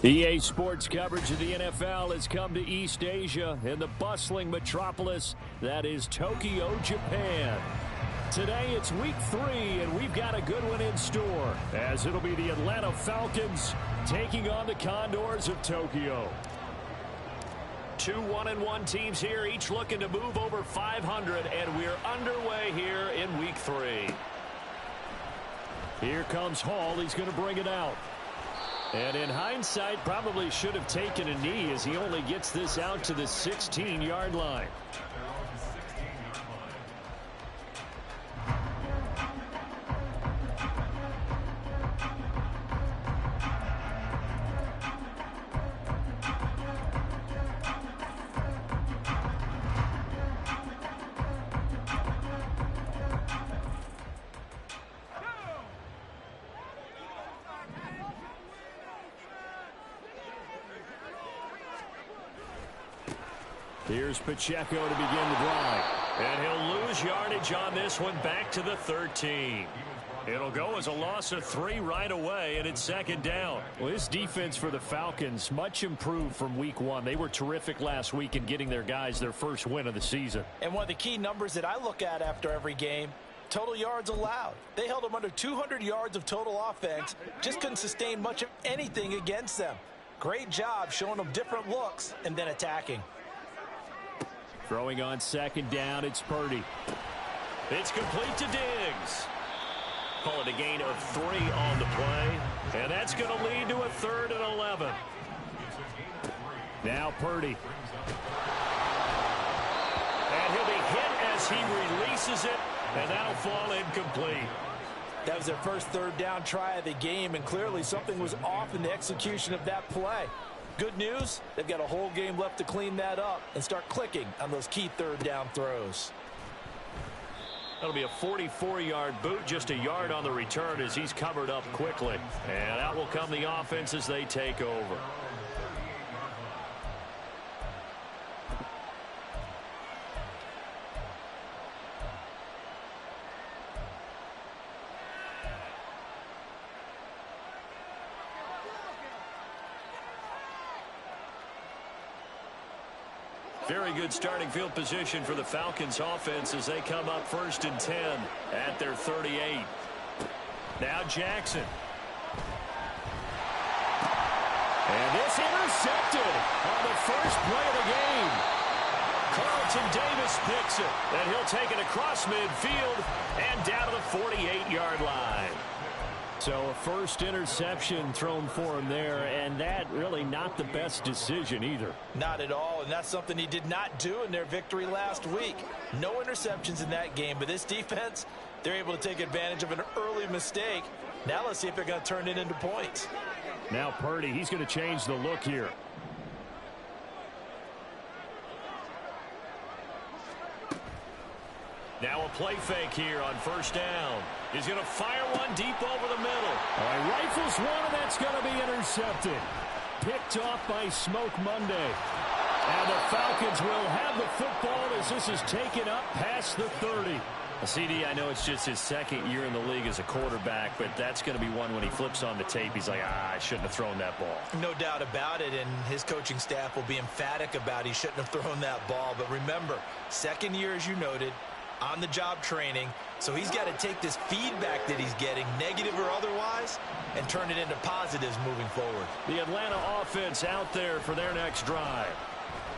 EA Sports coverage of the NFL has come to East Asia in the bustling metropolis that is Tokyo, Japan. Today it's week 3, and we've got a good one in store, as it'll be the Atlanta Falcons taking on the Condors of Tokyo. Two 1-1 teams here, each looking to move over 500, and we're underway here in week 3. Here comes Hall. He's going to bring it out. And in hindsight, probably should have taken a knee as he only gets this out to the 16-yard line. Here's Pacheco to begin the drive. And he'll lose yardage on this one back to the 13. It'll go as a loss of 3 right away, and it's second down. Well, this defense for the Falcons, much improved from week 1. They were terrific last week in getting their guys their first win of the season. And one of the key numbers that I look at after every game, total yards allowed. They held them under 200 yards of total offense, just couldn't sustain much of anything against them. Great job showing them different looks and then attacking. Throwing on second down, it's Purdy. It's complete to Diggs. Call it a gain of 3 on the play. And that's going to lead to a 3rd and 11. Now Purdy. And he'll be hit as he releases it. And that'll fall incomplete. That was their first 3rd down try of the game. And clearly something was off in the execution of that play. Good news, they've got a whole game left to clean that up and start clicking on those key 3rd down throws. That'll be a 44-yard boot, just a yard on the return as he's covered up quickly. And out will come the offense as they take over. Very good starting field position for the Falcons offense as they come up 1st and 10 at their 38. Now Jackson. And this intercepted on the first play of the game. Carlton Davis picks it, and he'll take it across midfield and down to the 48-yard line. So a first interception thrown for him there, and that really not the best decision either. Not at all, and that's something he did not do in their victory last week. No interceptions in that game, but this defense, they're able to take advantage of an early mistake. Now let's see if they're going to turn it into points. Now Purdy, he's going to change the look here. Now a play fake here on 1st down. He's going to fire one deep over the middle. All right, rifles one, and that's going to be intercepted. Picked off by Smoke Monday. And the Falcons will have the football as this is taken up past the 30. CD, I know it's just his 2nd year in the league as a quarterback, but that's going to be one when he flips on the tape. He's like, I shouldn't have thrown that ball. No doubt about it, and his coaching staff will be emphatic about he shouldn't have thrown that ball. But remember, 2nd year, as you noted, on-the-job training, so he's got to take this feedback that he's getting, negative or otherwise, and turn it into positives moving forward. The Atlanta offense out there for their next drive.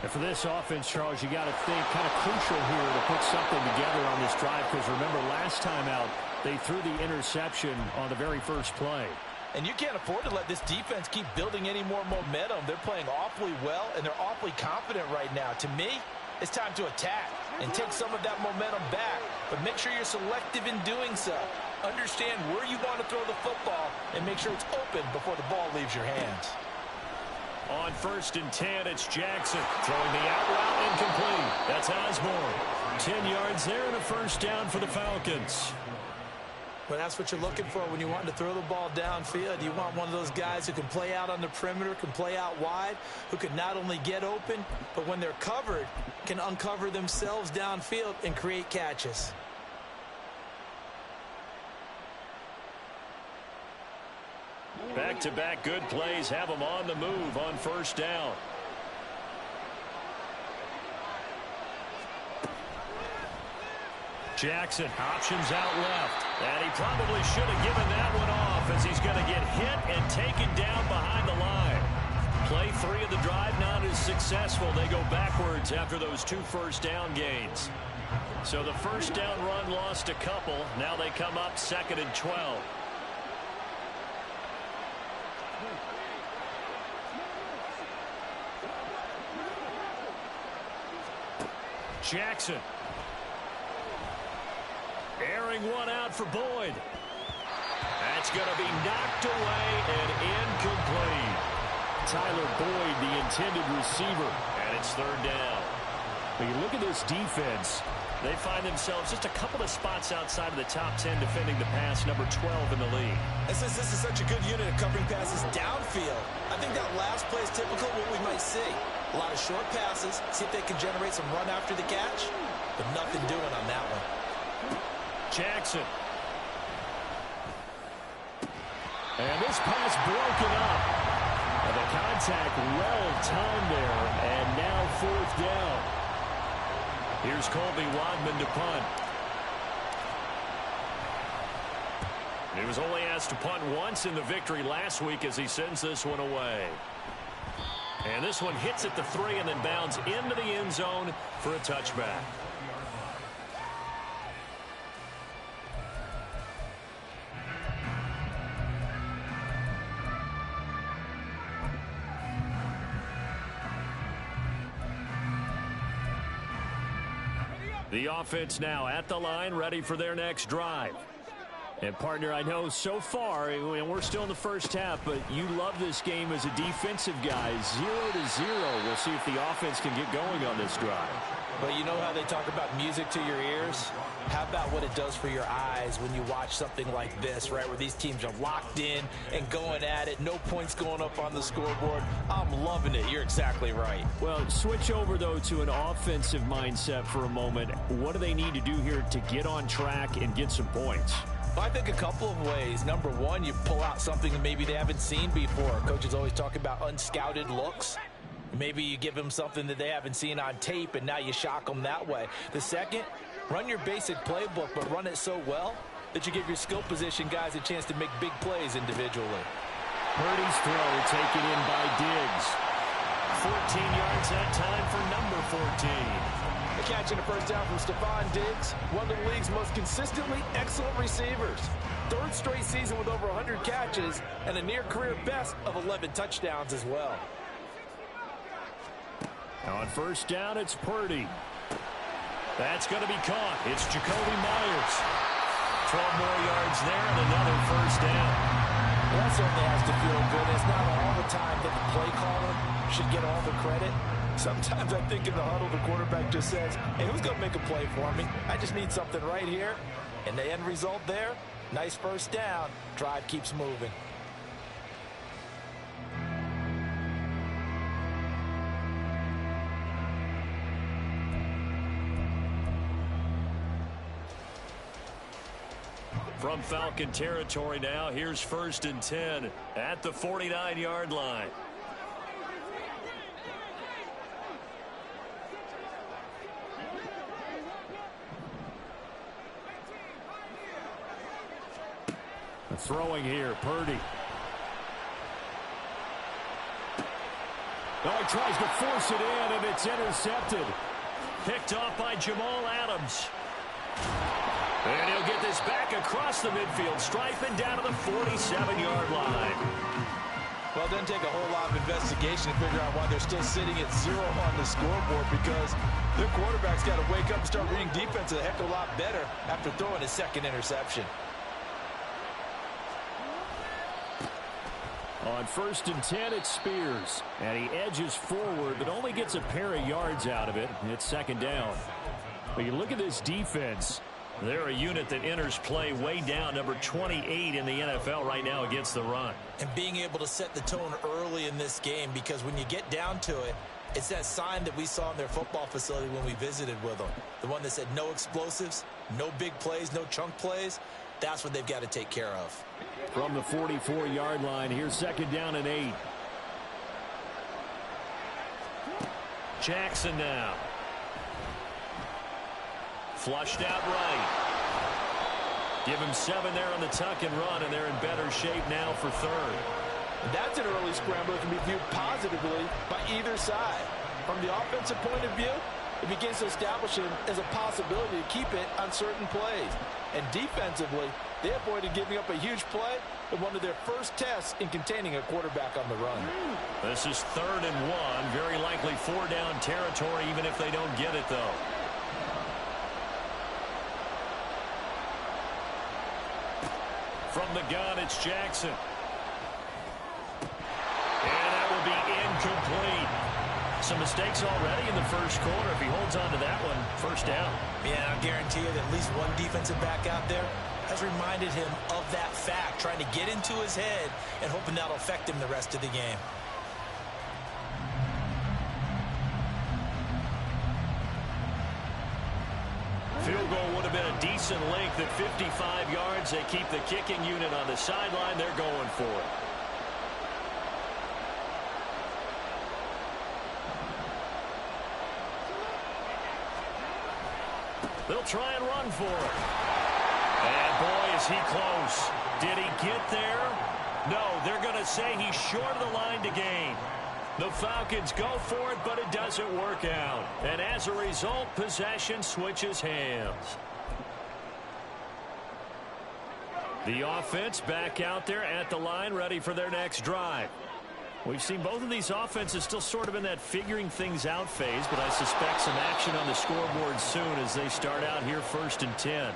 And for this offense, Charles, you got to think kind of crucial here to put something together on this drive, because remember last time out, they threw the interception on the very first play. And you can't afford to let this defense keep building any more momentum. They're playing awfully well, and they're awfully confident right now. To me, it's time to attack and take some of that momentum back, but make sure you're selective in doing so. Understand where you want to throw the football and make sure it's open before the ball leaves your hands. On 1st and 10, it's Jackson throwing the out route incomplete. That's Osborne. 10 yards there and a 1st down for the Falcons. Well, that's what you're looking for when you want to throw the ball downfield. You want one of those guys who can play out on the perimeter, can play out wide, who can not only get open, but when they're covered, can uncover themselves downfield and create catches. Back-to-back good plays have them on the move on first down. Jackson options out left. And he probably should have given that one off as he's going to get hit and taken down behind the line. Play 3 of the drive not as successful. They go backwards after those 2 first down gains. So the first down run lost a couple. Now they come up 2nd and 12. Jackson. Airing one out for Boyd. That's going to be knocked away and incomplete. Tyler Boyd, the intended receiver, and it's 3rd down. When you look at this defense, they find themselves just a couple of spots outside of the top 10 defending the pass, number 12 in the league. And since this is such a good unit of covering passes downfield, I think that last play is typical of what we might see. A lot of short passes, see if they can generate some run after the catch, but nothing doing on that one. Jackson. And this pass broken up. And the contact well timed there. And now 4th down. Here's Colby Wadman to punt. He was only asked to punt once in the victory last week as he sends this one away. And this one hits at the 3 and then bounds into the end zone for a touchback. The offense now at the line, ready for their next drive. And, partner, I know so far, and we're still in the first half, but you love this game as a defensive guy. 0-0. We'll see if the offense can get going on this drive. But you know how they talk about music to your ears? How about what it does for your eyes when you watch something like this, right, where these teams are locked in and going at it, no points going up on the scoreboard? I'm loving it. You're exactly right. Well, switch over, though, to an offensive mindset for a moment. What do they need to do here to get on track and get some points? I think a couple of ways. Number one, you pull out something that maybe they haven't seen before. Coaches always talk about unscouted looks. Maybe you give them something that they haven't seen on tape, and now you shock them that way. The second, run your basic playbook, but run it so well that you give your skill position guys a chance to make big plays individually. Purdy's throw taken in by Diggs. 14 yards that time for number 14. The catch and a first down from Stephon Diggs, one of the league's most consistently excellent receivers. 3rd straight season with over 100 catches and a near-career best of 11 touchdowns as well. On first down, it's Purdy. That's going to be caught. It's Jacoby Myers. 12 more yards there and another first down. Well, that certainly has to feel good. It's not all the time that the play caller should get all the credit. Sometimes I think in the huddle, the quarterback just says, hey, who's going to make a play for me? I just need something right here. And the end result there, nice first down. Drive keeps moving. From Falcon territory now, here's 1st and 10 at the 49-yard line. Throwing here, Purdy. Oh, he tries to force it in, and it's intercepted. Picked off by Jamal Adams. And he'll get this back across the midfield, striping down to the 47-yard line. Well, it doesn't take a whole lot of investigation to figure out why they're still sitting at 0 on the scoreboard, because their quarterback's got to wake up and start reading defense a heck of a lot better after throwing his 2nd interception. On 1st and 10, it's Spears. And he edges forward, but only gets a pair of yards out of it. It's 2nd down. But you look at this defense. They're a unit that enters play way down, number 28 in the NFL right now against the run. And being able to set the tone early in this game, because when you get down to it, it's that sign that we saw in their football facility when we visited with them. The one that said no explosives, no big plays, no chunk plays. That's what they've got to take care of. From the 44-yard line, here's 2nd down and 8. Jackson now. Flushed out right. Give him 7 there on the tuck and run, and they're in better shape now for 3rd. And that's an early scramble that can be viewed positively by either side. From the offensive point of view, it begins to establish him as a possibility to keep it on certain plays. And defensively, they avoided giving up a huge play in one of their first tests in containing a quarterback on the run. This is 3rd and 1. Very likely 4-down territory, even if they don't get it, though. From the gun, it's Jackson. And that will be incomplete. Some mistakes already in the first quarter. If he holds on to that one, 1st down. Yeah, I guarantee you that at least one defensive back out there has reminded him of that fact, trying to get into his head and hoping that'll affect him the rest of the game. Field goal would have been a decent length at 55 yards. They keep the kicking unit on the sideline. They're going for it. They'll try and run for it. And boy, is he close. Did he get there? No, they're going to say he's short of the line to gain. The Falcons go for it, but it doesn't work out. And as a result, possession switches hands. The offense back out there at the line, ready for their next drive. We've seen both of these offenses still sort of in that figuring things out phase, but I suspect some action on the scoreboard soon as they start out here 1st and 10.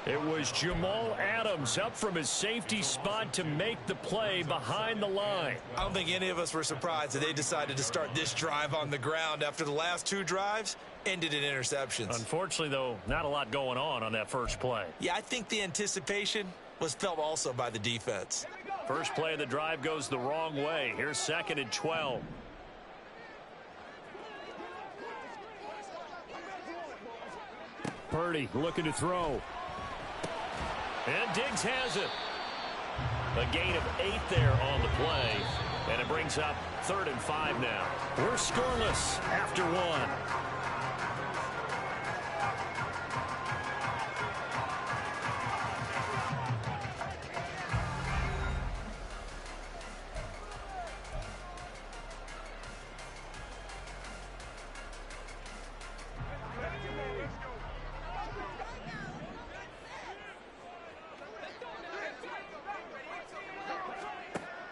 It was Jamal Adams up from his safety spot to make the play behind the line. I don't think any of us were surprised that they decided to start this drive on the ground after the last 2 drives ended in interceptions. Unfortunately, though, not a lot going on that first play. Yeah, I think the anticipation was felt also by the defense. First play of the drive goes the wrong way. Here's 2nd and 12. Purdy looking to throw. And Diggs has it. A gain of 8 there on the play. And it brings up 3rd and 5 now. We're scoreless after 1.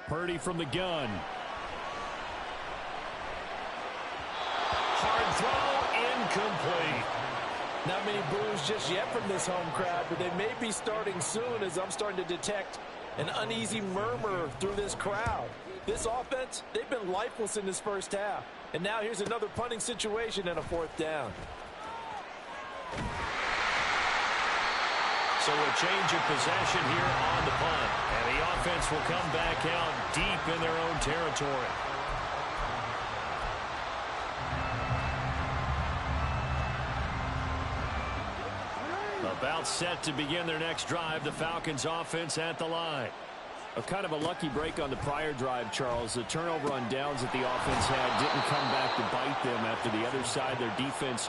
Purdy from the gun. Hard throw, incomplete. Not many boos just yet from this home crowd, but they may be starting soon as I'm starting to detect an uneasy murmur through this crowd. This offense, they've been lifeless in this first half. And now here's another punting situation and a 4th down. So a change of possession here on the punt. And the offense will come back out deep in their own territory. About set to begin their next drive, the Falcons offense at the line. A kind of a lucky break on the prior drive, Charles. The turnover on downs that the offense had didn't come back to bite them after the other side. Their defense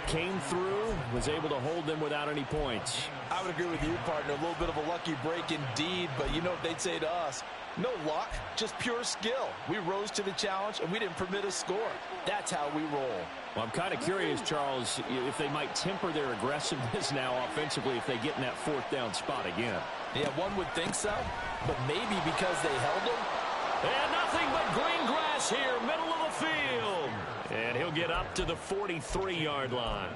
came through, was able to hold them without any points. I would agree with you, partner. A little bit of a lucky break indeed, but you know what they'd say to us? No luck, just pure skill. We rose to the challenge, and we didn't permit a score. That's how we roll. Well, I'm kind of curious, Charles, if they might temper their aggressiveness now offensively if they get in that 4th down spot again. Yeah, one would think so, but maybe because they held them. And nothing but green grass here, middle of the field. And he'll get up to the 43-yard line.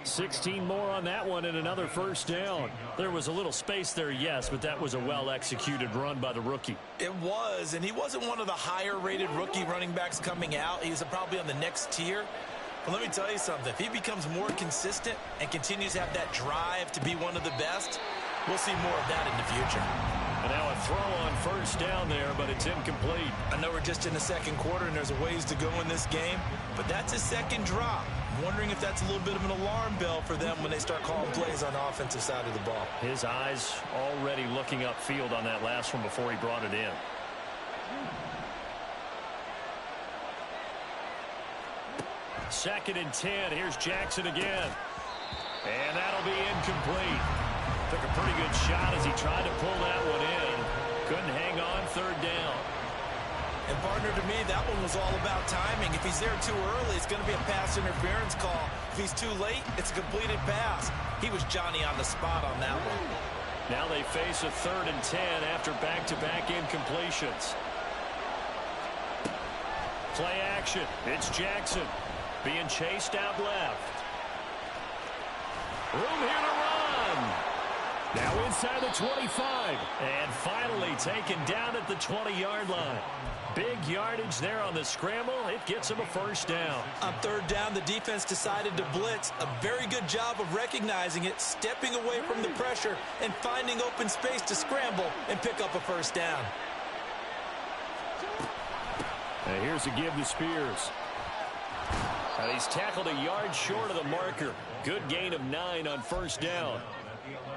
16 more on that one and another 1st down. There was a little space there, yes, but that was a well-executed run by the rookie. It was, and he wasn't one of the higher-rated rookie running backs coming out. He's probably on the next tier. But let me tell you something. If he becomes more consistent and continues to have that drive to be one of the best, we'll see more of that in the future. And now a throw on 1st down there, but it's incomplete. I know we're just in the 2nd quarter and there's a ways to go in this game, but that's his 2nd drop. I'm wondering if that's a little bit of an alarm bell for them when they start calling plays on the offensive side of the ball. His eyes already looking upfield on that last one before he brought it in. Second and 10. Here's Jackson again. And that'll be incomplete. Took a pretty good shot as he tried to pull that one in. Couldn't hang on third down. And partner, to me, that one was all about timing. If he's there too early, it's going to be a pass interference call. If he's too late, it's a completed pass. He was Johnny on the spot on that one. Now they face a 3rd and 10 after back-to-back incompletions. Play action. It's Jackson being chased out left. Room here to run. Now inside the 25. And finally taken down at the 20-yard line. Big yardage there on the scramble. It gets him a first down. On third down, the defense decided to blitz. A very good job of recognizing it, stepping away from the pressure, and finding open space to scramble and pick up a first down. And here's a give to Spears. And he's tackled a yard short of the marker. Good gain of 9 on first down.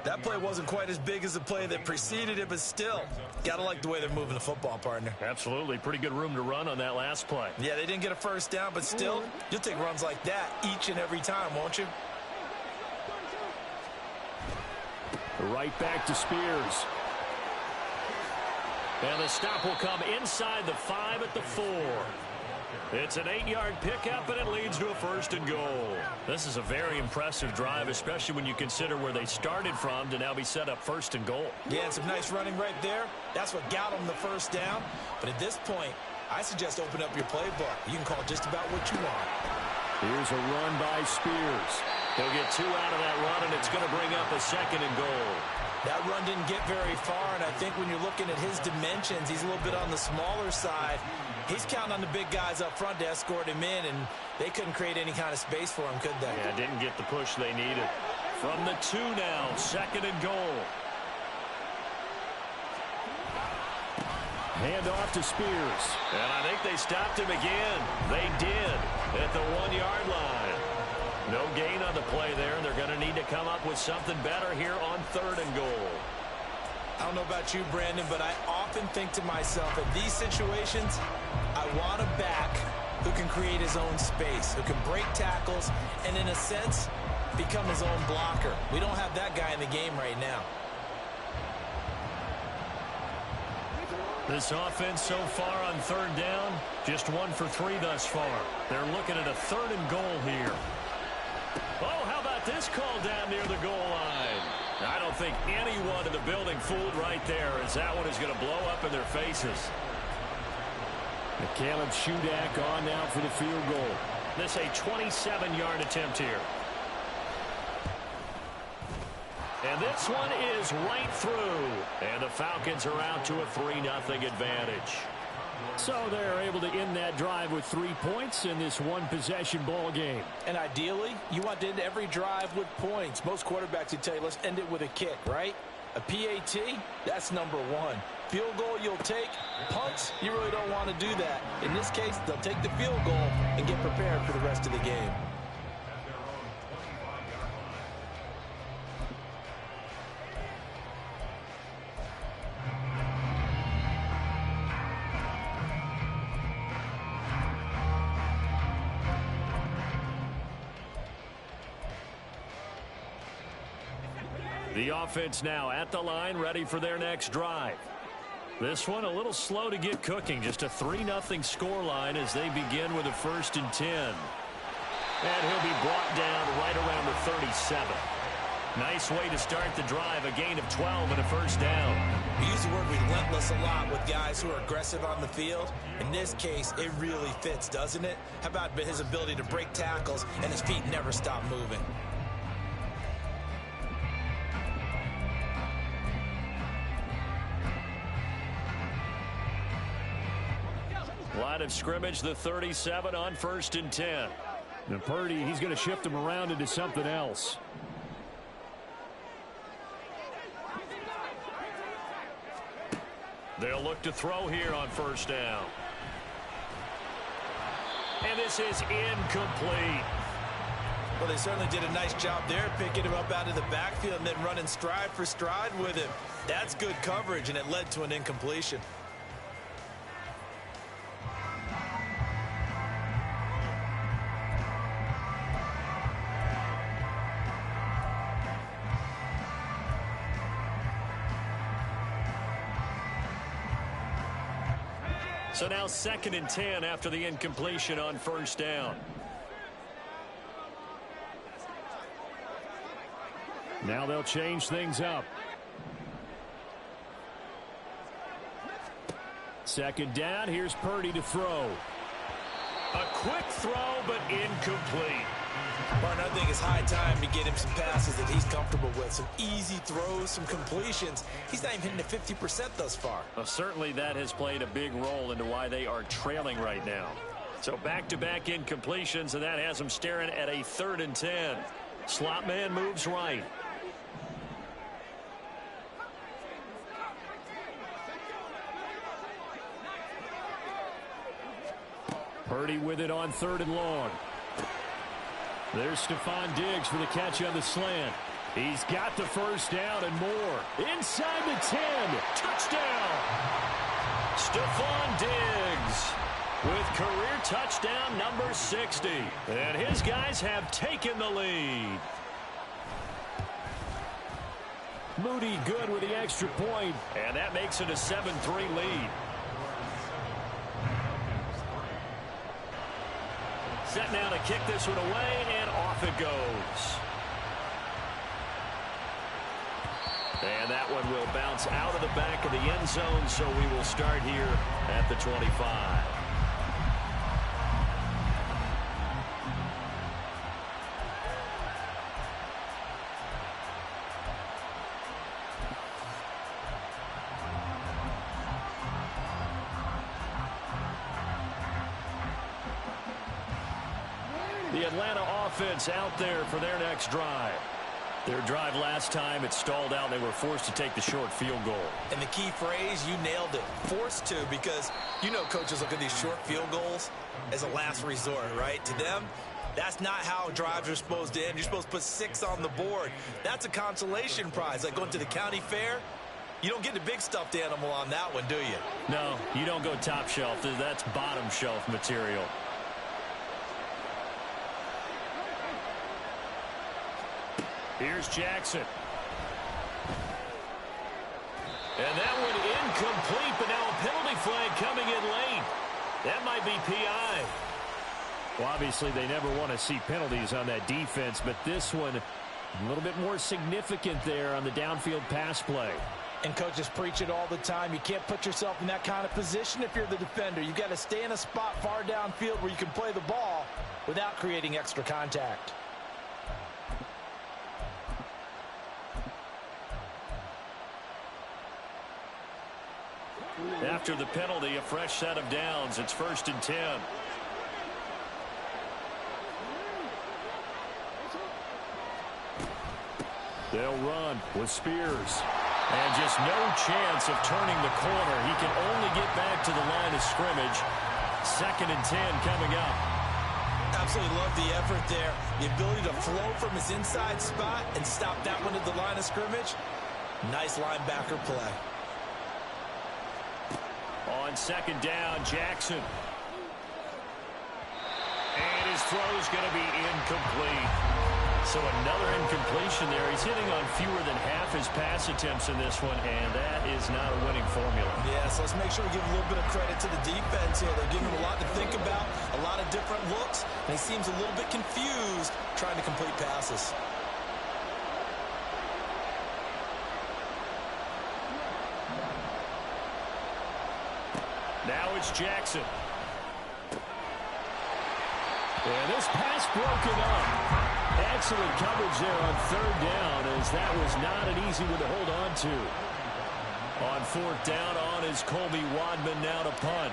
That play wasn't quite as big as the play that preceded it, but still, got to like the way they're moving the football, partner. Absolutely. Pretty good room to run on that last play. Yeah, they didn't get a first down, but still, you'll take runs like that each and every time, won't you? Right back to Spears. And the stop will come inside the 5 at the 4. It's an 8-yard pickup, and it leads to a 1st and goal. This is a very impressive drive, especially when you consider where they started from to now be set up 1st and goal. Yeah, and some nice running right there. That's what got them the first down. But at this point, I suggest open up your playbook. You can call just about what you want. Here's a run by Spears. He'll get 2 out of that run, and it's going to bring up a 2nd and goal. That run didn't get very far, and I think when you're looking at his dimensions, he's a little bit on the smaller side. He's counting on the big guys up front to escort him in, and they couldn't create any kind of space for him, could they? Yeah, didn't get the push they needed. From the 2 now, 2nd and goal. Hand off to Spears. And I think they stopped him again. They did at the 1-yard line. No gain on the play there. They're going to need to come up with something better here on 3rd and goal. I don't know about you, Brandon, but I often think to myself, in these situations, I want a back who can create his own space, who can break tackles, and in a sense, become his own blocker. We don't have that guy in the game right now. This offense so far on 3rd down, just 1 for 3 thus far. They're looking at a 3rd and goal here. Oh, how about this call down near the goal line? I don't think anyone in the building fooled right there, as that one is going to blow up in their faces. Caleb Shudak on now for the field goal. This a 27-yard attempt here. And this one is right through. And the Falcons are out to a 3-0 advantage. So they're able to end that drive with 3 points in this one-possession ball game. And ideally, you want to end every drive with points. Most quarterbacks would tell you, let's end it with a kick, right? A PAT, that's number 1. Field goal you'll take. Punts, you really don't want to do that. In this case, they'll take the field goal and get prepared for the rest of the game. The offense now at the line, ready for their next drive. This one a little slow to get cooking. Just a 3-0 scoreline as they begin with a 1st and 10. And he'll be brought down right around the 37. Nice way to start the drive. A gain of 12 and a first down. We use the word relentless a lot with guys who are aggressive on the field. In this case, it really fits, doesn't it? How about his ability to break tackles and his feet never stop moving? Line of scrimmage, the 37 on 1st and 10. Now Purdy, he's going to shift him around into something else. They'll look to throw here on 1st down. And this is incomplete. Well, they certainly did a nice job there, picking him up out of the backfield and then running stride for stride with him. That's good coverage, and it led to an incompletion. So now 2nd and 10 after the incompletion on 1st down. Now they'll change things up. 2nd down. Here's Purdy to throw. A quick throw, but incomplete. Martin, I think it's high time to get him some passes that he's comfortable with. Some easy throws, some completions. He's not even hitting the 50% thus far. Well, certainly that has played a big role into why they are trailing right now. So back-to-back incompletions, and that has them staring at a 3rd and 10. Slot man moves right. Purdy with it on 3rd and long. There's Stephon Diggs for the catch on the slant. He's got the 1st down and more. Inside the 10. Touchdown. Stephon Diggs with career touchdown number 60. And his guys have taken the lead. Moody good with the extra point, and that makes it a 7-3 lead. Set now to kick this one away, and off it goes. And that one will bounce out of the back of the end zone, so we will start here at the 25. The Atlanta offense out there for their next drive. Their drive last time, it stalled out. They were forced to take the short field goal. And the key phrase, you nailed it. Forced to, because you know coaches look at these short field goals as a last resort, right? To them, that's not how drives are supposed to end. You're supposed to put 6 on the board. That's a consolation prize. Like going to the county fair, you don't get the big stuffed animal on that one, do you? No, you don't go top shelf. That's bottom shelf material. Here's Jackson. And that one incomplete, but now a penalty flag coming in late. That might be PI. Well, obviously, they never want to see penalties on that defense, but this one a little bit more significant there on the downfield pass play. And coaches preach it all the time. You can't put yourself in that kind of position if you're the defender. You've got to stay in a spot far downfield where you can play the ball without creating extra contact. After the penalty, a fresh set of downs. It's 1st and 10. They'll run with Spears. And just no chance of turning the corner. He can only get back to the line of scrimmage. 2nd and 10 coming up. Absolutely love the effort there. The ability to flow from his inside spot and stop that one at the line of scrimmage. Nice linebacker play. On 2nd down, Jackson. And his throw is going to be incomplete. So another incompletion there. He's hitting on fewer than half his pass attempts in this one, and that is not a winning formula. Yeah, so let's make sure we give a little bit of credit to the defense here. They're giving him a lot to think about, a lot of different looks, and he seems a little bit confused trying to complete passes. Now it's Jackson. And this pass broken up. Excellent coverage there on 3rd down, as that was not an easy one to hold on to. On 4th down, on is Colby Wadman now to punt.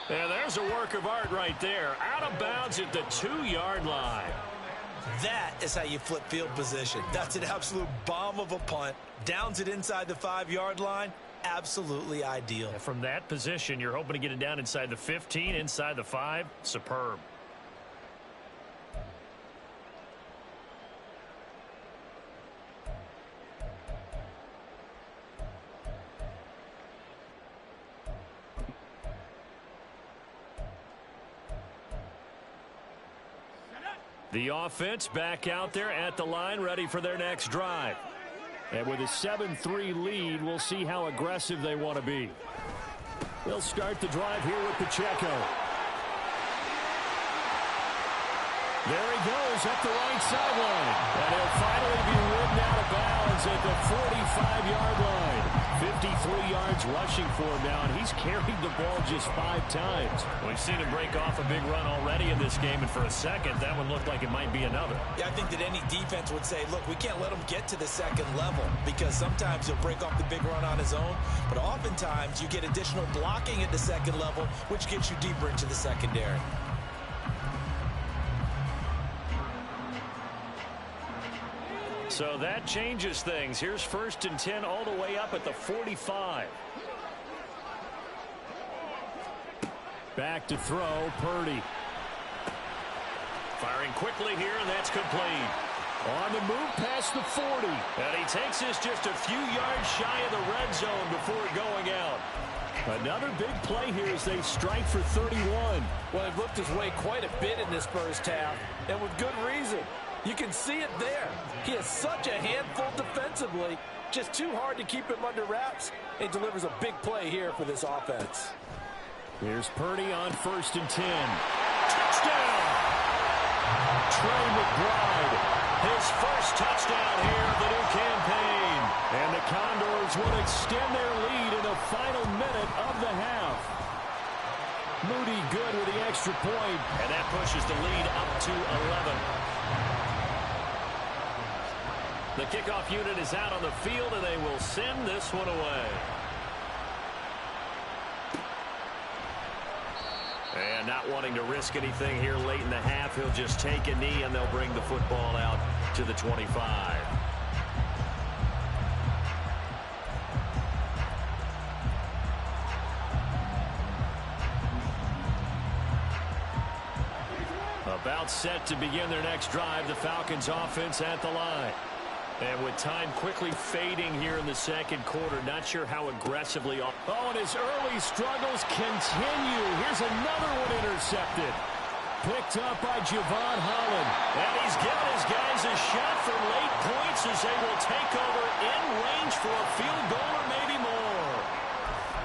And there's a work of art right there. Out of bounds at the 2-yard line. That is how you flip field position. That's an absolute bomb of a punt. Downs it inside the 5-yard line. absolutely ideal. And from that position, you're hoping to get it down inside the 15, inside the 5. Superb. The offense back out there at the line, ready for their next drive. And with a 7-3 lead, we'll see how aggressive they want to be. They'll start the drive here with Pacheco. There he goes up the right sideline. And he'll finally be ridden out of bounds at the 45-yard line. 53 yards rushing for him now, and he's carried the ball just 5 times. We've seen him break off a big run already in this game, and for a second, that one looked like it might be another. Yeah, I think that any defense would say, look, we can't let him get to the second level, because sometimes he'll break off the big run on his own, but oftentimes you get additional blocking at the second level, which gets you deeper into the secondary. So that changes things. Here's 1st and 10 all the way up at the 45. Back to throw, Purdy. Firing quickly here, and that's complete. On the move past the 40. And he takes this just a few yards shy of the red zone before going out. Another big play here as they strike for 31. Well, they've looked his way quite a bit in this first half, and with good reason. You can see it there. He is such a handful defensively. Just too hard to keep him under wraps. He delivers a big play here for this offense. Here's Purdy on 1st and 10. Touchdown! Trey McBride. His first touchdown here of the new campaign. And the Condors will extend their lead in the final minute of the half. Moody good with the extra point. And that pushes the lead up to 11. The kickoff unit is out on the field, and they will send this one away. And not wanting to risk anything here late in the half, he'll just take a knee, and they'll bring the football out to the 25. About set to begin their next drive, the Falcons offense at the line. And with time quickly fading here in the second quarter, not sure how aggressively. Oh, and his early struggles continue. Here's another one intercepted. Picked up by Javon Holland. And he's given his guys a shot for late points as they will take over in range for a field goal or maybe more.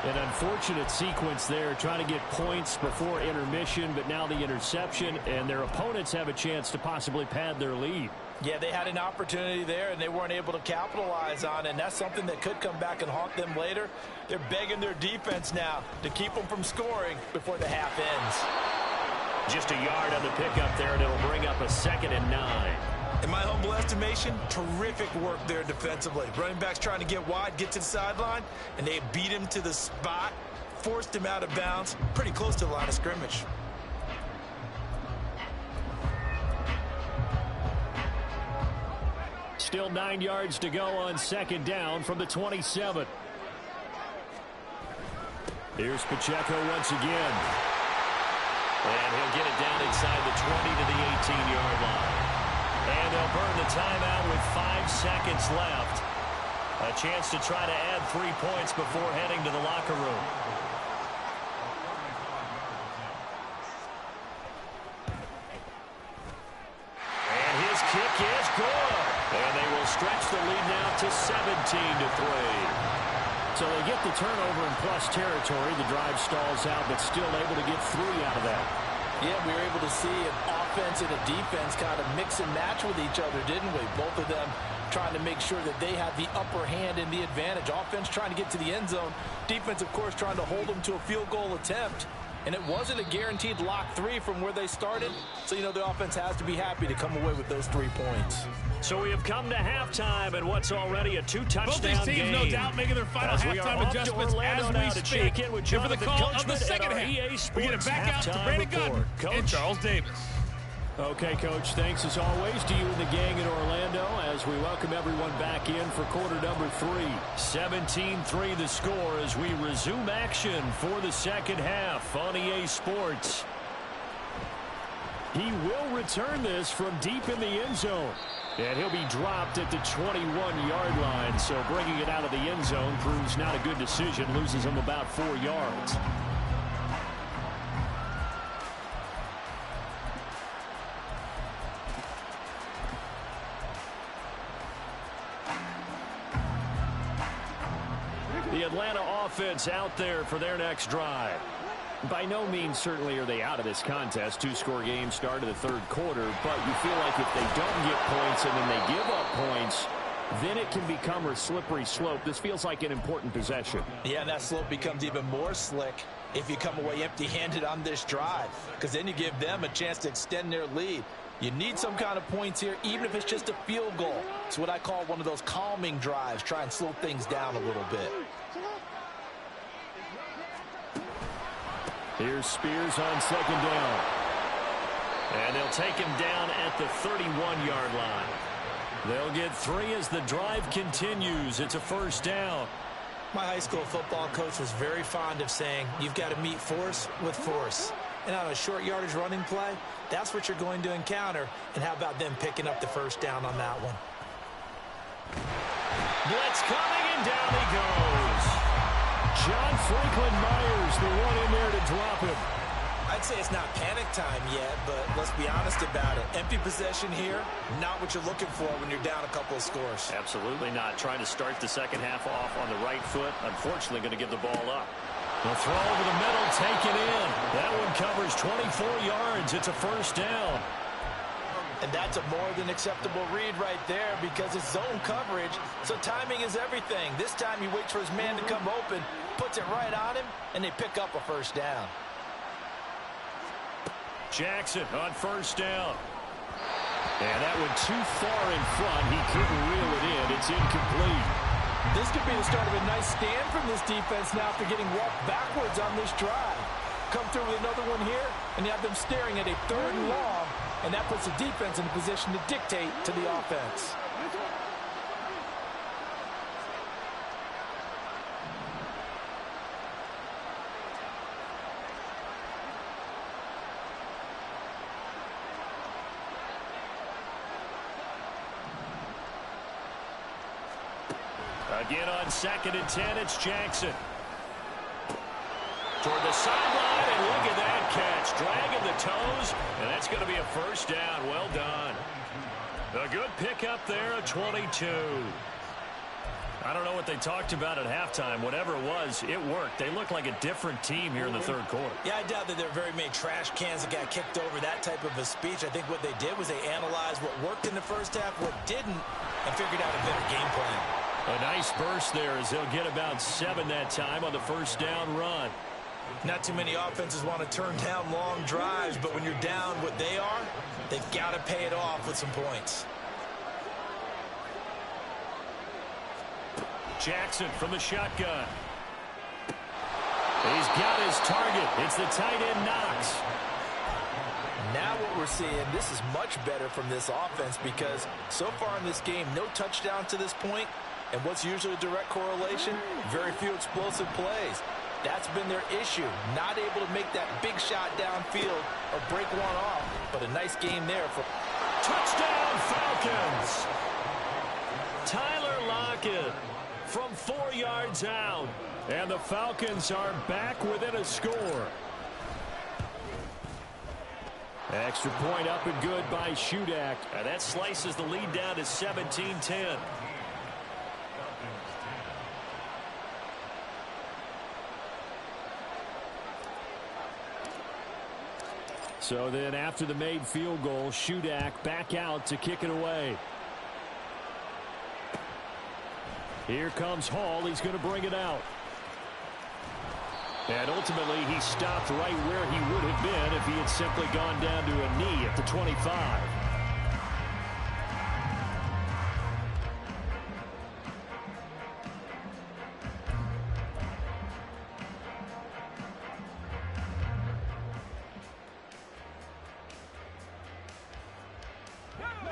An unfortunate sequence there, trying to get points before intermission, but now the interception, and their opponents have a chance to possibly pad their lead. Yeah, they had an opportunity there, and they weren't able to capitalize on it, and that's something that could come back and haunt them later. They're begging their defense now to keep them from scoring before the half ends. Just a yard on the pickup there, and it'll bring up a 2nd and 9. In my humble estimation, terrific work there defensively. Running backs trying to get wide, get to the sideline, and they beat him to the spot, forced him out of bounds, pretty close to the line of scrimmage. Still 9 yards to go on 2nd down from the 27. Here's Pacheco once again. And he'll get it down inside the 20 to the 18-yard line. And they'll burn the timeout with 5 seconds left. A chance to try to add 3 points before heading to the locker room. And his kick is good. And they will stretch the lead now to 17-3. So they get the turnover in plus territory. The drive stalls out, but still able to get 3 out of that. Yeah, we were able to see an offense and a defense kind of mix and match with each other, didn't we? Both of them trying to make sure that they have the upper hand and the advantage. Offense trying to get to the end zone. Defense, of course, trying to hold them to a field goal attempt. And it wasn't a guaranteed lock 3 from where they started. So, you know, the offense has to be happy to come away with those 3 points. So we have come to halftime and what's already a 2-touchdown Both these teams, game. no doubt, making their final halftime adjustments as we speak. Here for the call of the second half. We get it back out to Brandon Gunn and Charles Davis. Okay, Coach, thanks as always to you and the gang in Orlando as we welcome everyone back in for quarter number 3. 17-3 the score as we resume action for the second half on EA Sports. He will return this from deep in the end zone. And he'll be dropped at the 21-yard line. So bringing it out of the end zone proves not a good decision. Loses him about 4 yards. The Atlanta offense out there for their next drive. By no means certainly are they out of this contest. 2-score game start of the third quarter, but you feel like if they don't get points and then they give up points, then it can become a slippery slope. This feels like an important possession. Yeah, and that slope becomes even more slick if you come away empty-handed on this drive, because then you give them a chance to extend their lead. You need some kind of points here, even if it's just a field goal. It's what I call one of those calming drives. Try and slow things down a little bit. Here's Spears on second down. And they'll take him down at the 31-yard line. They'll get 3 as the drive continues. It's a first down. My high school football coach was very fond of saying, you've got to meet force with force. And on a short yardage running play, that's what you're going to encounter. And how about them picking up the first down on that one? Blitz coming, and down he goes. John Franklin Myers, the one in there to drop him. I'd say it's not panic time yet, but let's be honest about it. Empty possession here, not what you're looking for when you're down a couple of scores. Absolutely not. Trying to start the second half off on the right foot. Unfortunately, going to give the ball up. The throw over the middle, taken in. That one covers 24 yards. It's a first down. And that's a more than acceptable read right there because it's zone coverage, so timing is everything. This time he waits for his man to come open, puts it right on him, and they pick up a first down. Jackson on first down. And that one too far in front. He couldn't reel it in. It's incomplete. This could be the start of a nice stand from this defense now after getting walked backwards on this drive. Come through with another one here, and you have them staring at a 3rd and long, and that puts the defense in a position to dictate to the offense. Again on 2nd and 10, it's Jackson. Toward the sideline, and look at that catch. Dragging the toes, and that's going to be a first down. Well done. A good pickup there at 22. I don't know what they talked about at halftime. Whatever it was, it worked. They look like a different team here in the third quarter. Yeah, I doubt that there are very many trash cans that got kicked over that type of a speech. I think what they did was they analyzed what worked in the first half, what didn't, and figured out a better game plan. A nice burst there as they'll get about 7 that time on the first down run. Not too many offenses want to turn down long drives, but when you're down what they are, they've got to pay it off with some points. Jackson from the shotgun. He's got his target. It's the tight end Knox. Now what we're seeing, this is much better from this offense because so far in this game, no touchdown to this point, and what's usually a direct correlation? Very few explosive plays. That's been their issue, not able to make that big shot downfield or break one off, but a nice game there. For touchdown Falcons! Tyler Lockett from 4 yards out, and the Falcons are back within a score. Extra point up and good by Shudak. And that slices the lead down to 17-10. So then after the made field goal, Shudak back out to kick it away. Here comes Hall. He's going to bring it out. And ultimately, he stopped right where he would have been if he had simply gone down to a knee at the 25.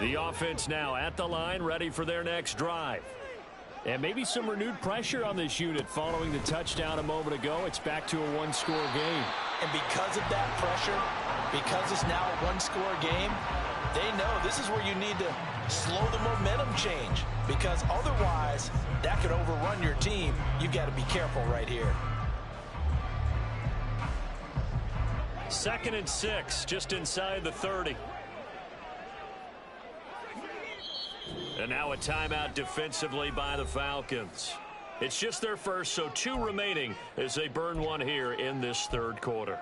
The offense now at the line, ready for their next drive. And maybe some renewed pressure on this unit following the touchdown a moment ago. It's back to a one-score game. And because of that pressure, because it's now a one-score game, they know this is where you need to slow the momentum change, because otherwise that could overrun your team. You've got to be careful right here. 2nd and 6, just inside the 30. And now a timeout defensively by the Falcons. It's just their first, so 2 remaining as they burn one here in this third quarter.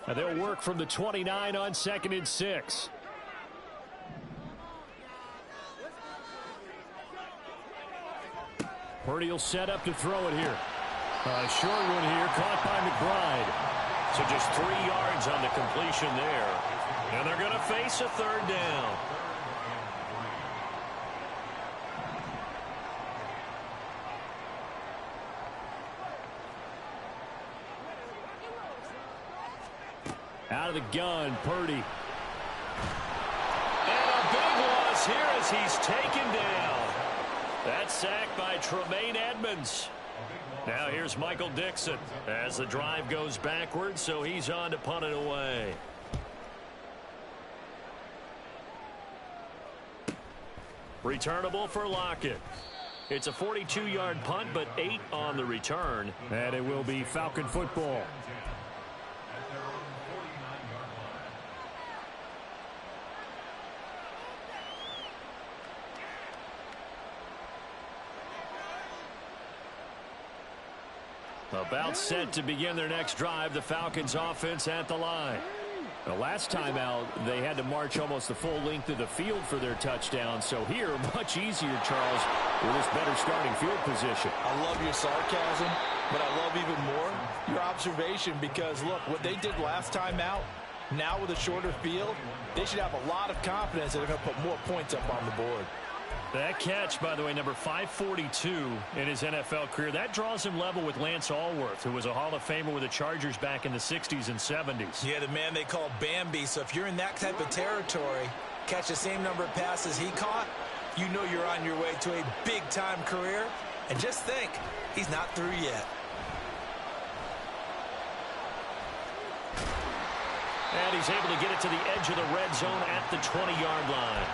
And they'll work from the 29 on 2nd and 6. Purdy will set up to throw it here. A short one here, caught by McBride. So just 3 yards on the completion there. And they're going to face a third down. Out of the gun, Purdy. And a big loss here as he's taken down. That's sacked by Tremaine Edmonds. Now here's Michael Dixon as the drive goes backwards, so he's on to punt it away. Returnable for Lockett. It's a 42-yard punt, but 8 on the return. And it will be Falcon football. About set to begin their next drive, the Falcons offense at the line. The last time out, they had to march almost the full length of the field for their touchdown. So here, much easier, Charles, with this better starting field position. I love your sarcasm, but I love even more your observation, because, look, what they did last time out, now with a shorter field, they should have a lot of confidence that they're going to put more points up on the board. That catch, by the way, number 542 in his NFL career, that draws him level with Lance Allworth, who was a Hall of Famer with the Chargers back in the 60s and 70s. Yeah, the man they call Bambi. So if you're in that type of territory, catch the same number of passes he caught, you know you're on your way to a big-time career. And just think, he's not through yet. And he's able to get it to the edge of the red zone at the 20-yard line.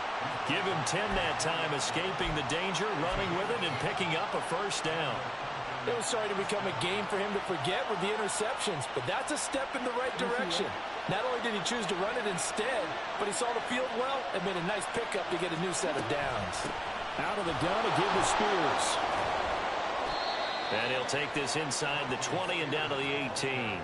Give him 10 that time, escaping the danger, running with it, and picking up a first down. It was starting to become a game for him to forget with the interceptions, but that's a step in the right direction. Not only did he choose to run it instead, but he saw the field well and made a nice pickup to get a new set of downs. Out of the gun to give to Spears. And he'll take this inside the 20 and down to the 18.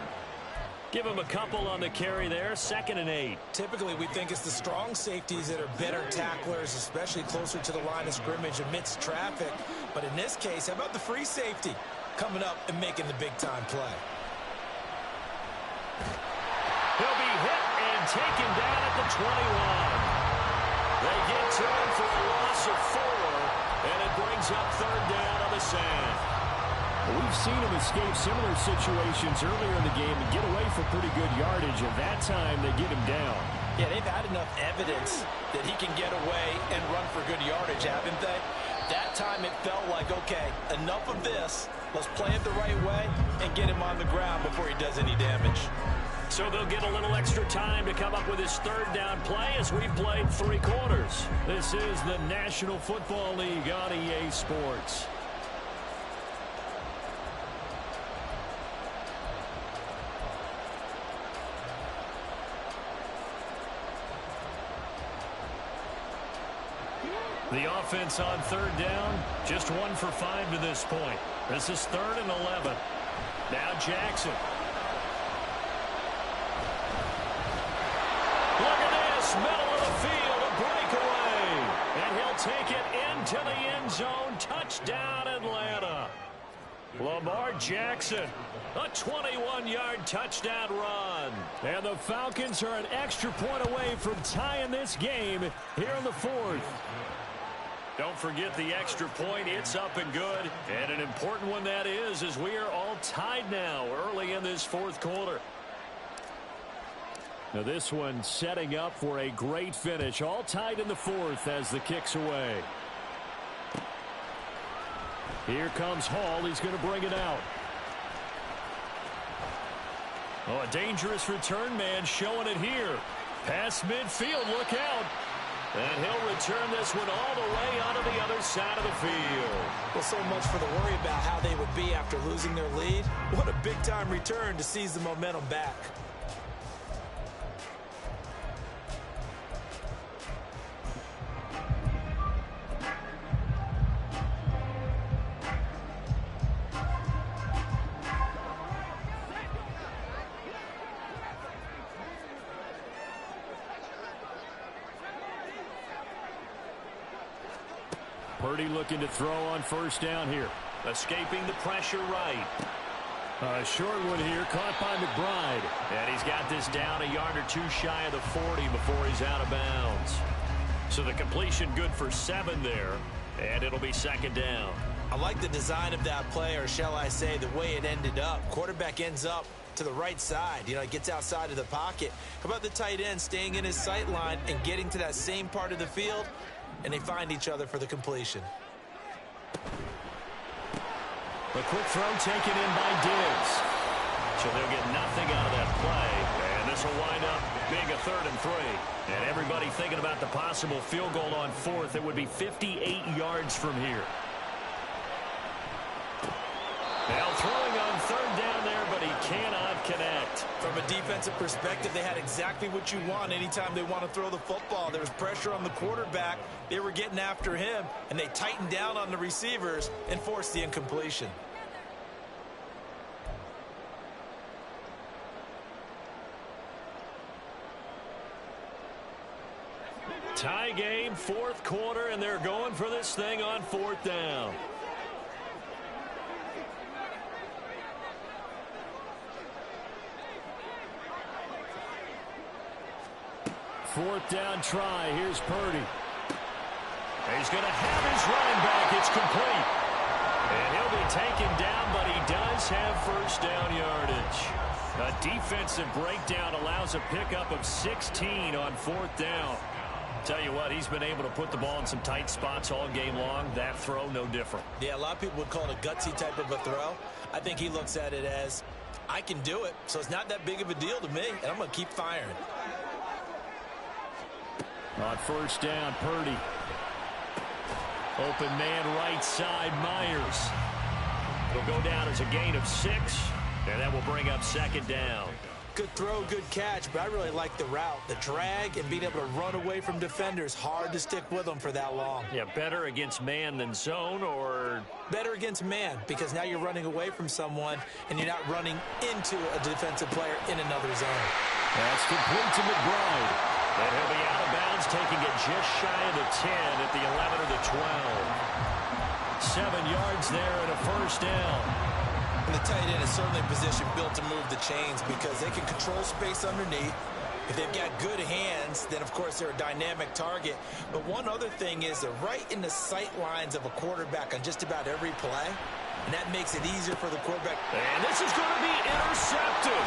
Give him a couple on the carry there, 2nd and 8. Typically, we think it's the strong safeties that are better tacklers, especially closer to the line of scrimmage amidst traffic. But in this case, how about the free safety coming up and making the big-time play? He'll be hit and taken down at the 21. They get to him for a loss of 4, and it brings up third down on the sand. We've seen him escape similar situations earlier in the game and get away for pretty good yardage, and that time they get him down. Yeah, they've had enough evidence that he can get away and run for good yardage, haven't they? That time it felt like, okay, enough of this. Let's play it the right way and get him on the ground before he does any damage. So they'll get a little extra time to come up with his third down play as we've played 3 quarters. This is the National Football League on EA Sports. The offense on third down, just 1 for 5 to this point. This is 3rd and 11. Now Jackson. Look at this, middle of the field, a breakaway. And he'll take it into the end zone. Touchdown, Atlanta. Lamar Jackson, a 21-yard touchdown run. And the Falcons are an extra point away from tying this game here in the 4th. Don't forget the extra point. It's up and good. And an important one that is, as we are all tied now early in this 4th quarter. Now this one setting up for a great finish. All tied in the fourth as the kick's away. Here comes Hall. He's going to bring it out. Oh, a dangerous return man showing it here. Past midfield, look out. And he'll return this one all the way onto the other side of the field. Well, so much for the worry about how they would be after losing their lead. What a big-time return to seize the momentum back. Purdy looking to throw on first down here. Escaping the pressure right. A short one here, caught by McBride. And he's got this down a yard or two shy of the 40 before he's out of bounds. So the completion good for 7 there. And it'll be second down. I like the design of that play, or shall I say the way it ended up. Quarterback ends up to the right side. You know, he gets outside of the pocket. How about the tight end staying in his sight line and getting to that same part of the field? And they find each other for the completion. A quick throw taken in by Diggs. So they'll get nothing out of that play. And this will wind up being a 3rd and 3. And everybody thinking about the possible field goal on 4th. It would be 58 yards from here. Now throwing on 3rd down there, but he cannot connect. From a defensive perspective, they had exactly what you want anytime they want to throw the football. There was pressure on the quarterback. They were getting after him, and they tightened down on the receivers and forced the incompletion. Tie game, 4th quarter, and they're going for this thing on 4th down. Fourth down try. Here's Purdy. He's going to have his running back. It's complete. And he'll be taken down, but he does have first down yardage. A defensive breakdown allows a pickup of 16 on 4th down. Tell you what, he's been able to put the ball in some tight spots all game long. That throw, no different. Yeah, a lot of people would call it a gutsy type of a throw. I think he looks at it as, I can do it, so it's not that big of a deal to me, and I'm going to keep firing. On first down, Purdy. Open man right side, Myers. It'll go down as a gain of 6, and that will bring up second down. Good throw, good catch, but I really like the route. The drag and being able to run away from defenders. Hard to stick with them for that long. Yeah, better against man than zone, or? Better against man, because now you're running away from someone, and you're not running into a defensive player in another zone. That's complete to McBride. And he'll be out of bounds, taking it just shy of the 10 at the 11 or the 12. 7 yards there and a first down. And the tight end is certainly a position built to move the chains because they can control space underneath. If they've got good hands, then, of course, they're a dynamic target. But one other thing is they're right in the sight lines of a quarterback on just about every play, and that makes it easier for the quarterback. And this is going to be intercepted.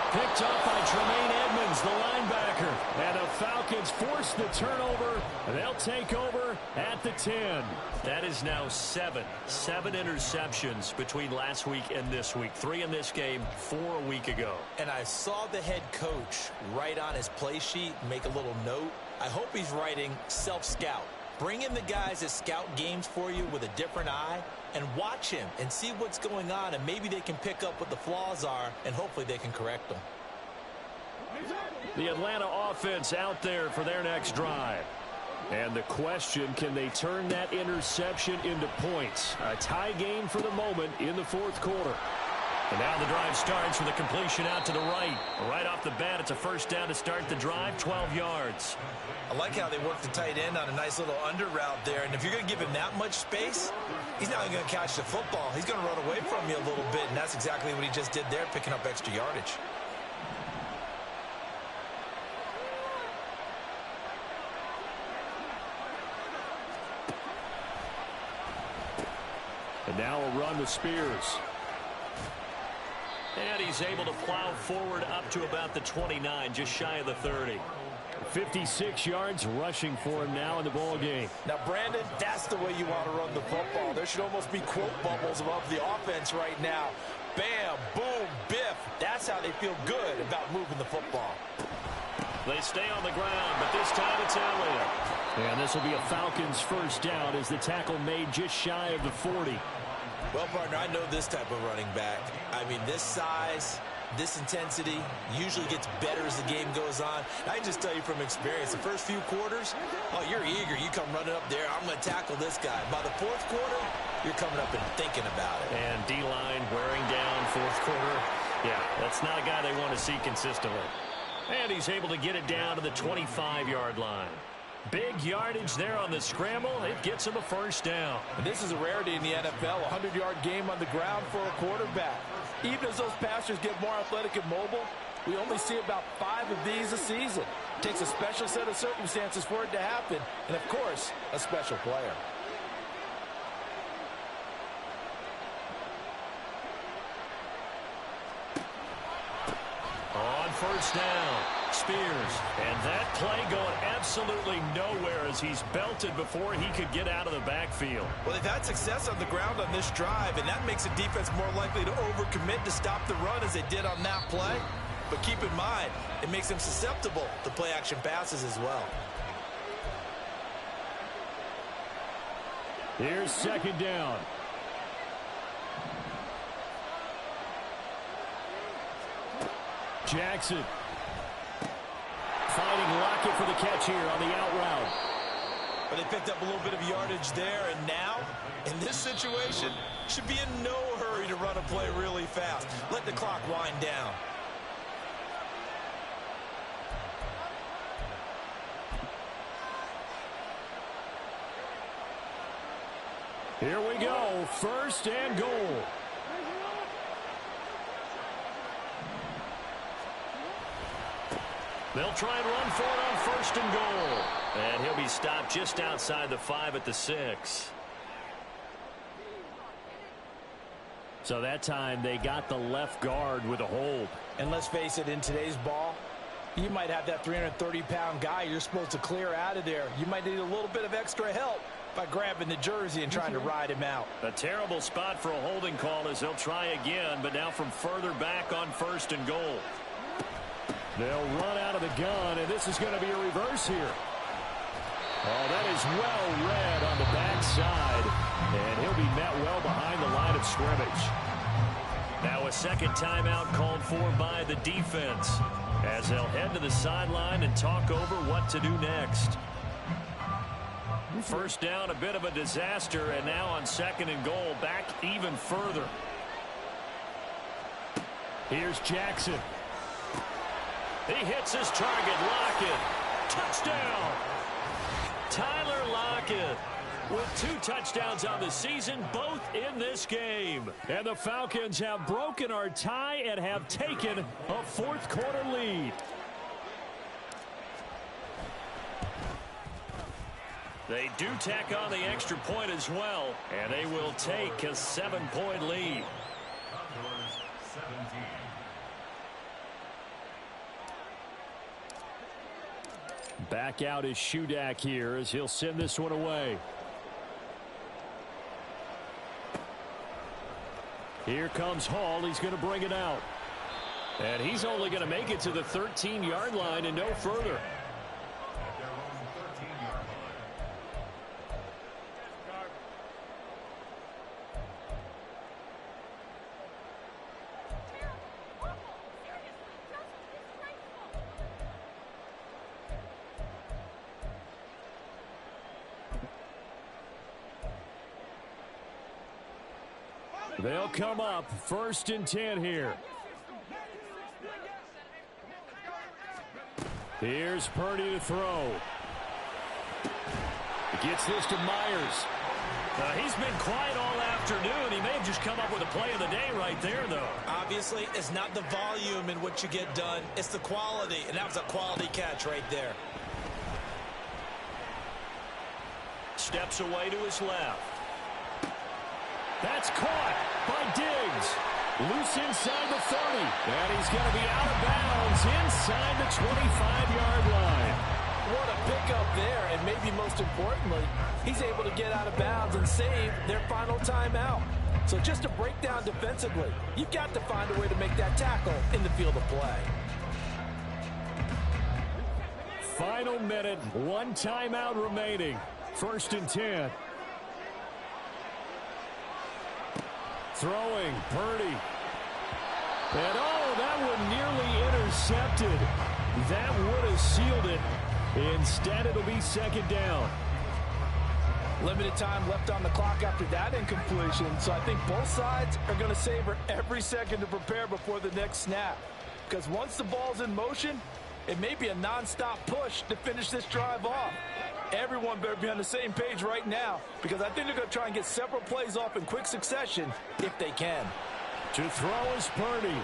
Picked up by Tremaine Edmonds, the linebacker. And the Falcons force the turnover. They'll take over at the 10. That is now 7 interceptions between last week and this week. 3 in this game, 4 a week ago. And I saw the head coach write on his play sheet, make a little note. I hope he's writing self-scout. Bring in the guys that scout games for you with a different eye and watch him and see what's going on, and maybe they can pick up what the flaws are, and hopefully they can correct them. The Atlanta offense out there for their next drive. And the question, can they turn that interception into points? A tie game for the moment in the 4th quarter. And now the drive starts with a completion out to the right. Right off the bat, it's a first down to start the drive, 12 yards. I like how they work the tight end on a nice little under route there. And if you're going to give him that much space, he's not going to catch the football. He's going to run away from you a little bit, and that's exactly what he just did there, picking up extra yardage. And now a run with Spears. And he's able to plow forward up to about the 29, just shy of the 30. 56 yards rushing for him now in the ball game. Now, Brandon, that's the way you want to run the football. There should almost be quote bubbles above the offense right now. Bam, boom, biff. That's how they feel good about moving the football. They stay on the ground, but this time it's Elliott. And this will be a Falcons first down as the tackle made just shy of the 40. Well, partner, I know this type of running back. I mean, this size, this intensity usually gets better as the game goes on. I can just tell you from experience, the first few quarters, oh, you're eager. You come running up there, I'm going to tackle this guy. By the fourth quarter, you're coming up and thinking about it. And D-line wearing down fourth quarter. Yeah, that's not a guy they want to see consistently. And he's able to get it down to the 25-yard line. Big yardage there on the scramble. It gets him a first down. And this is a rarity in the NFL, a 100-yard game on the ground for a quarterback. Even as those passers get more athletic and mobile, we only see about 5 of these a season. It takes a special set of circumstances for it to happen, and, of course, a special player. On first down, Spears. And that play going absolutely nowhere as he's belted before he could get out of the backfield. Well, they've had success on the ground on this drive, and that makes the defense more likely to overcommit to stop the run as they did on that play. But keep in mind, it makes them susceptible to play-action passes as well. Here's second down. Jackson finding Lockett for the catch here on the out route. But they picked up a little bit of yardage there, and now, in this situation, should be in no hurry to run a play really fast. Let the clock wind down. Here we go, first and goal. They'll try and run for it on first and goal. And he'll be stopped just outside the 5 at the 6. So that time they got the left guard with a hold. And let's face it, in today's ball, you might have that 330-pound guy you're supposed to clear out of there. You might need a little bit of extra help by grabbing the jersey and trying to ride him out. A terrible spot for a holding call as they'll try again, but now from further back on first and goal. They'll run out of the gun, and this is going to be a reverse here. Oh, that is well read on the backside, and he'll be met well behind the line of scrimmage. Now a second timeout called for by the defense as they'll head to the sideline and talk over what to do next. First down, a bit of a disaster, and now on second and goal, back even further. Here's Jackson. He hits his target, Lockett. Touchdown! Tyler Lockett with 2 touchdowns on the season, both in this game. And the Falcons have broken our tie and have taken a fourth quarter lead. They do tack on the extra point as well, and they will take a 7-point lead. Back out is Shudak here as he'll send this one away. Here comes Hall. He's going to bring it out. And he's only going to make it to the 13-yard line and no further. They'll come up first and 10 here. Here's Purdy to throw. He gets this to Myers. He's been quiet all afternoon. He may have just come up with a play of the day right there, though. Obviously, it's not the volume in what you get done. It's the quality, and that was a quality catch right there. Steps away to his left. That's caught by Diggs. Loose inside the 30. And he's going to be out of bounds inside the 25-yard line. What a pickup there, and maybe most importantly, he's able to get out of bounds and save their final timeout. So just to break down defensively, you've got to find a way to make that tackle in the field of play. Final minute, one timeout remaining. 1st and 10. Throwing, Purdy. And oh, that one nearly intercepted. That would have sealed it. Instead, it'll be 2nd down. Limited time left on the clock after that incompletion, so I think both sides are going to savor every second to prepare before the next snap. Because once the ball's in motion, it may be a non-stop push to finish this drive off. Everyone better be on the same page right now, because I think they're going to try and get several plays off in quick succession if they can. To throw is Purdy.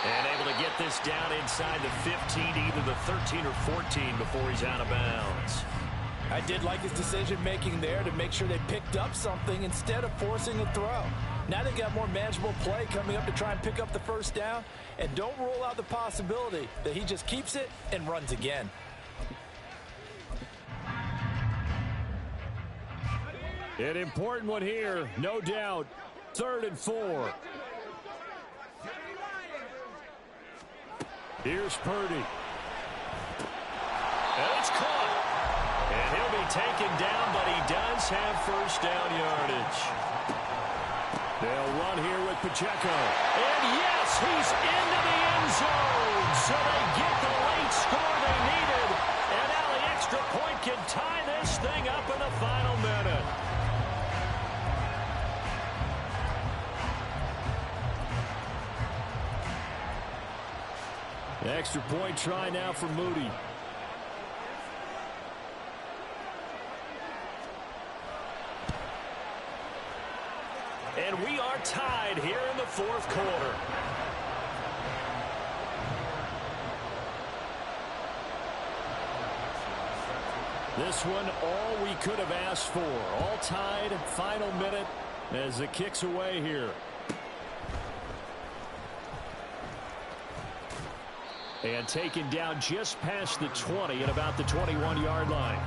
And able to get this down inside the 15, either the 13 or 14 before he's out of bounds. I did like his decision-making there to make sure they picked up something instead of forcing a throw. Now they got more manageable play coming up to try and pick up the 1st down, and don't rule out the possibility that he just keeps it and runs again. An important one here, no doubt. 3rd and 4. Here's Purdy. And it's caught. And he'll be taken down, but he does have 1st down yardage. They'll run here with Pacheco. And yes, he's into the end zone. So they get the late score they needed. And now the extra point can tie this thing up in the final minute. Extra point try now for Moody. And we are tied here in the 4th quarter. This one all we could have asked for. All tied, final minute as it kicks away here. And taken down just past the 20 at about the 21-yard line.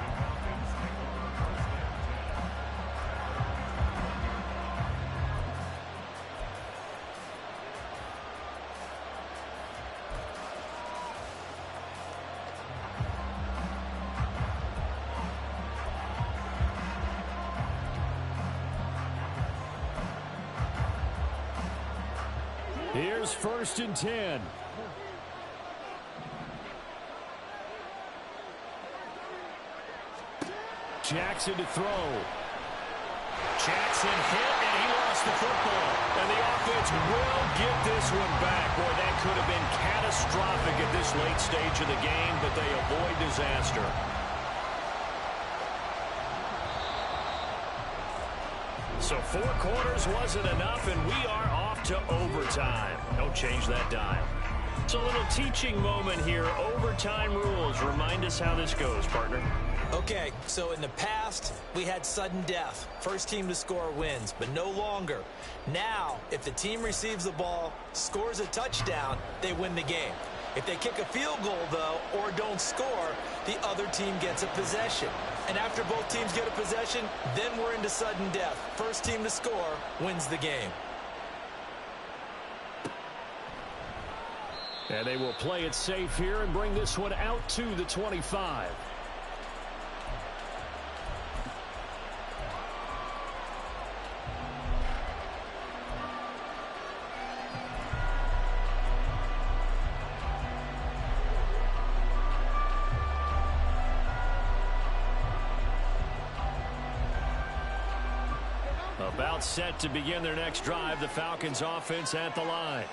Here's 1st and 10. Jackson to throw. Jackson hit, and he lost the football. And the offense will get this one back. Boy, that could have been catastrophic at this late stage of the game, but they avoid disaster. So 4 quarters wasn't enough, and we are off to overtime. Don't change that dime. So a little teaching moment here. Overtime rules. Remind us how this goes, partner. Okay, so in the past, we had sudden death. First team to score wins, but no longer. Now, if the team receives the ball, scores a touchdown, they win the game. If they kick a field goal, though, or don't score, the other team gets a possession. And after both teams get a possession, then we're into sudden death. First team to score wins the game. And they will play it safe here and bring this one out to the 25. About set to begin their next drive, the Falcons offense at the line.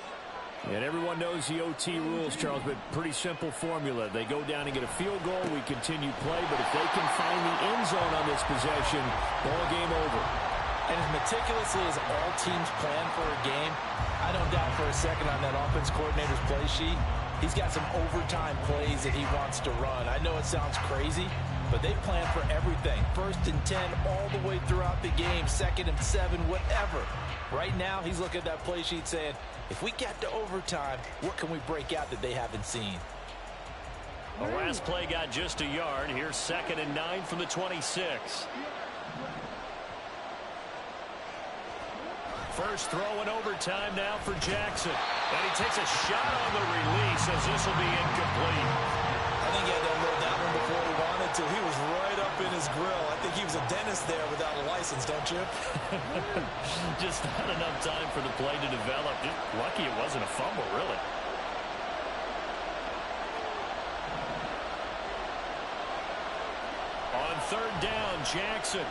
And everyone knows the OT rules, Charles, but pretty simple formula. They go down and get a field goal, we continue play, but if they can find the end zone on this possession, ball game over. And as meticulously as all teams plan for a game, I don't doubt for a second on that offense coordinator's play sheet, he's got some overtime plays that he wants to run. I know it sounds crazy, but they plan for everything. 1st and 10 all the way throughout the game, 2nd and 7, whatever. Right now, he's looking at that play sheet saying, if we get to overtime, what can we break out that they haven't seen? The last play got just a yard. Here's 2nd and 9 from the 26. First throw in overtime now for Jackson. And he takes a shot on the release as this will be incomplete. I think he had to unload that one before he wanted to. He was right up in his grill. I think he was a dentist there without a license, don't you? Just not enough time for the play to develop. Just lucky it wasn't a fumble, really. On 3rd down, Jackson.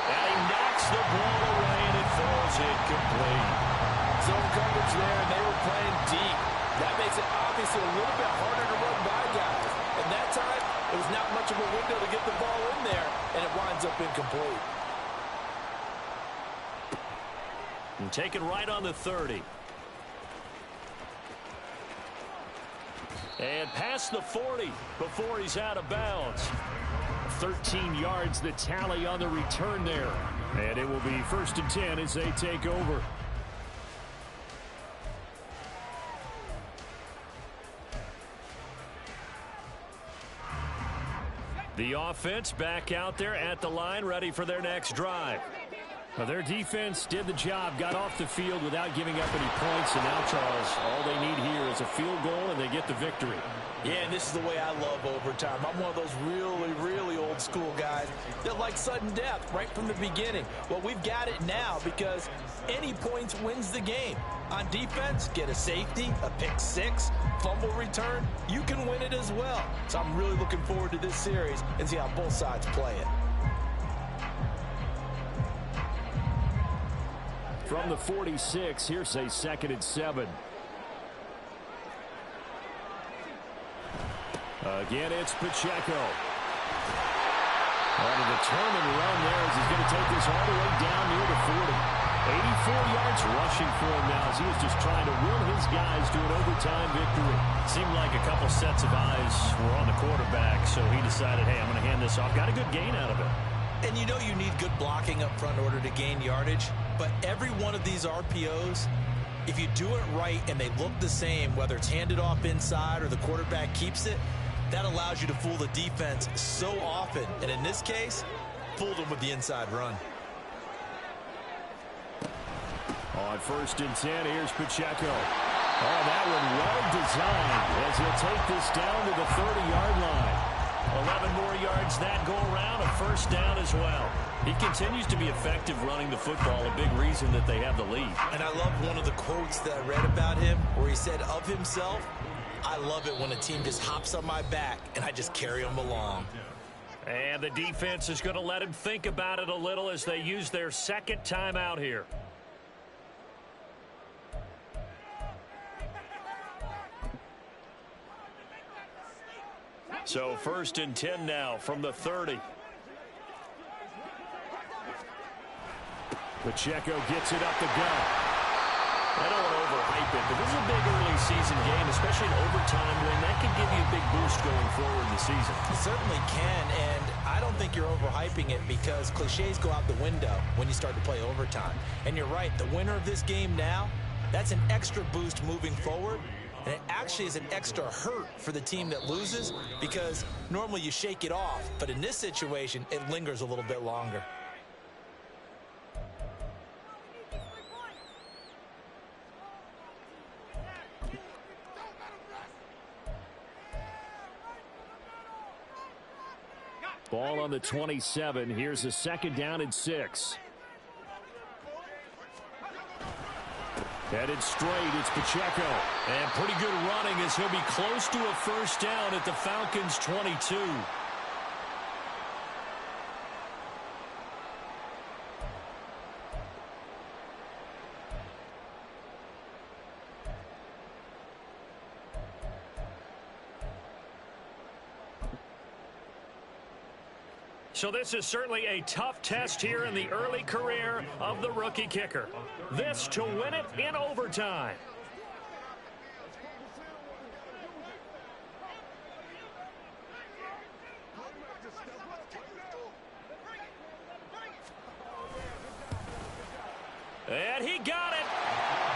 And he knocks the ball away, and it falls incomplete. Zone coverage there, and they were playing deep. That makes it obviously a little bit harder to run by guys. And that time, it was not much of a window to get the ball in there, and it winds up incomplete. And taken right on the 30. And past the 40 before he's out of bounds. 13 yards the tally on the return there. And it will be 1st and 10 as they take over. The offense back out there at the line, ready for their next drive. Well, their defense did the job, got off the field without giving up any points. And now, Charles, all they need here is a field goal, and they get the victory. Yeah, and this is the way I love overtime. I'm one of those really, really old school guys that like sudden death right from the beginning. Well, we've got it now because any points wins the game. On defense, get a safety, a pick six, fumble return, you can win it as well. So I'm really looking forward to this series and see how both sides play it. From the 46, here's a 2nd and 7. Again, it's Pacheco. On a determined run there as he's going to take this all the way down near the 40. 84 yards rushing for him now as he is just trying to will his guys to an overtime victory. Seemed like a couple sets of eyes were on the quarterback, so he decided, hey, I'm going to hand this off. Got a good gain out of it. And you know you need good blocking up front in order to gain yardage, but every one of these RPOs, if you do it right and they look the same, whether it's handed off inside or the quarterback keeps it, that allows you to fool the defense so often. And in this case, fooled them with the inside run. On 1st and 10, here's Pacheco. Oh, that one well designed as he'll take this down to the 30-yard line. 11 more yards that go around, a 1st down as well. He continues to be effective running the football, a big reason that they have the lead. And I love one of the quotes that I read about him where he said of himself, I love it when a team just hops on my back and I just carry them along. And the defense is going to let him think about it a little as they use their 2nd timeout here. So 1st and 10 now from the 30. Pacheco gets it up the gut. I don't want to overhype it, but this is a big early season game, especially an overtime win. That can give you a big boost going forward in the season. It certainly can, and I don't think you're overhyping it because cliches go out the window when you start to play overtime. And you're right, the winner of this game now, that's an extra boost moving forward. And it actually is an extra hurt for the team that loses because normally you shake it off. But in this situation, it lingers a little bit longer. Ball on the 27. Here's a 2nd down and 6. Headed straight, it's Pacheco. And pretty good running as he'll be close to a 1st down at the Falcons' 22. So this is certainly a tough test here in the early career of the rookie kicker. This to win it in overtime. And he got it.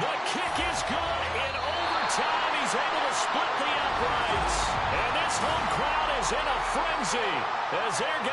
The kick is good. In overtime, he's able to split the uprights. And this home crowd is in a frenzy as they're